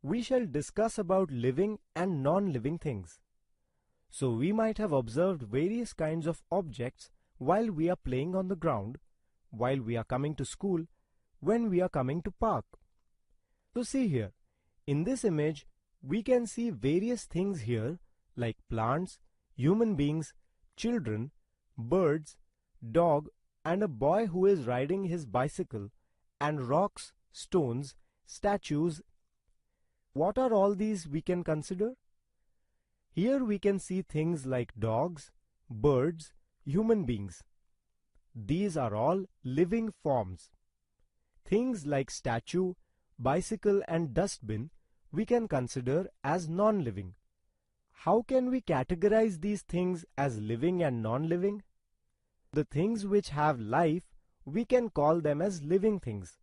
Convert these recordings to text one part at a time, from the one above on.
we shall discuss about living and non-living things. So we might have observed various kinds of objects while we are playing on the ground, while we are coming to school, when we are coming to park. So see here, in this image, we can see various things here like plants, human beings, children, birds, dog, and a boy who is riding his bicycle, and rocks, stones, statues. What are all these we can consider? Here we can see things like dogs, birds, human beings. These are all living forms. Things like statue, bicycle, and dustbin we can consider as non-living. How can we categorize these things as living and non-living? The things which have life, we can call them as living things.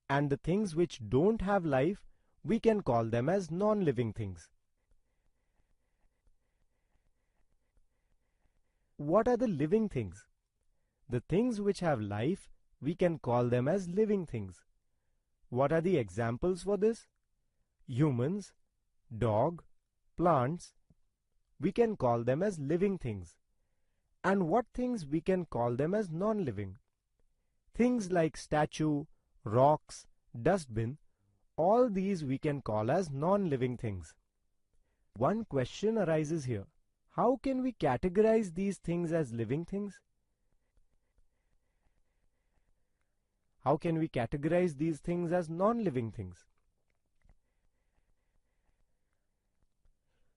And the things which don't have life, we can call them as non-living things. What are the living things? The things which have life, we can call them as living things. What are the examples for this? Humans, dog, plants, we can call them as living things. And what things we can call them as non-living? Things like statue, rocks, dustbin, all these we can call as non-living things. One question arises here. How can we categorize these things as living things? How can we categorize these things as non-living things?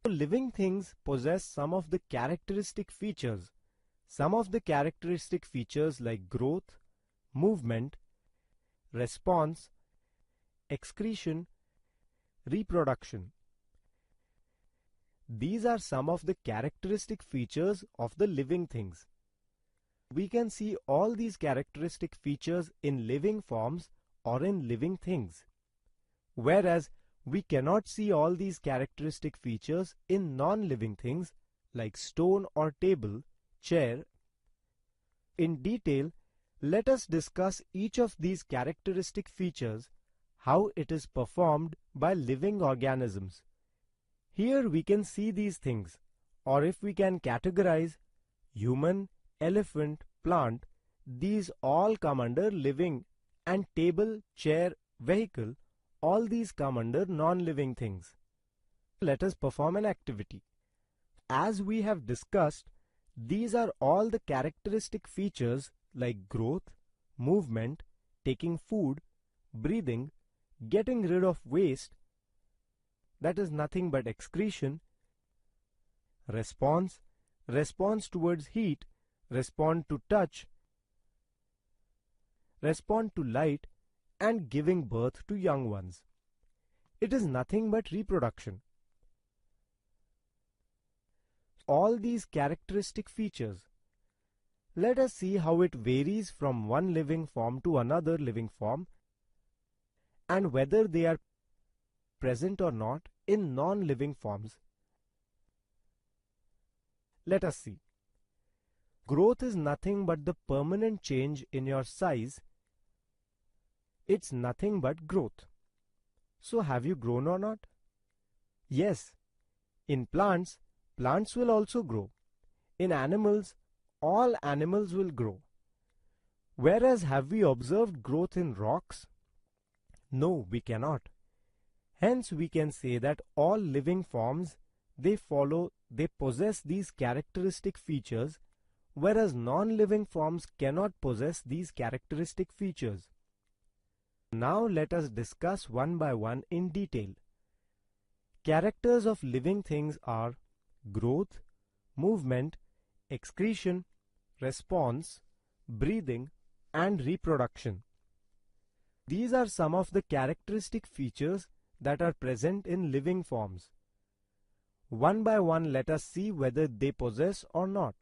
Living things possess some of the characteristic features. Some of the characteristic features like growth, movement, response, excretion, reproduction. These are some of the characteristic features of the living things. We can see all these characteristic features in living forms or in living things, whereas we cannot see all these characteristic features in non-living things like stone or table, chair. In detail, let us discuss each of these characteristic features, how it is performed by living organisms. Here we can see these things, or if we can categorize human, elephant, plant, these all come under living, and table, chair, vehicle, all these come under non-living things. Let us perform an activity. As we have discussed, these are all the characteristic features like growth, movement, taking food, breathing, getting rid of waste, that is nothing but excretion, response, response towards heat, respond to touch, respond to light, and giving birth to young ones. It is nothing but reproduction. All these characteristic features. Let us see how it varies from one living form to another living form and whether they are present or not in non-living forms. Let us see. Growth is nothing but the permanent change in your size. It's nothing but growth. So have you grown or not? Yes. In plants, plants will also grow. In animals, all animals will grow. Whereas have we observed growth in rocks? No, we cannot. Hence we can say that all living forms, they possess these characteristic features, whereas non-living forms cannot possess these characteristic features. Now let us discuss one by one in detail. Characters of living things are growth, movement, excretion, response, breathing, and reproduction. These are some of the characteristic features that are present in living forms. One by one, let us see whether they possess or not.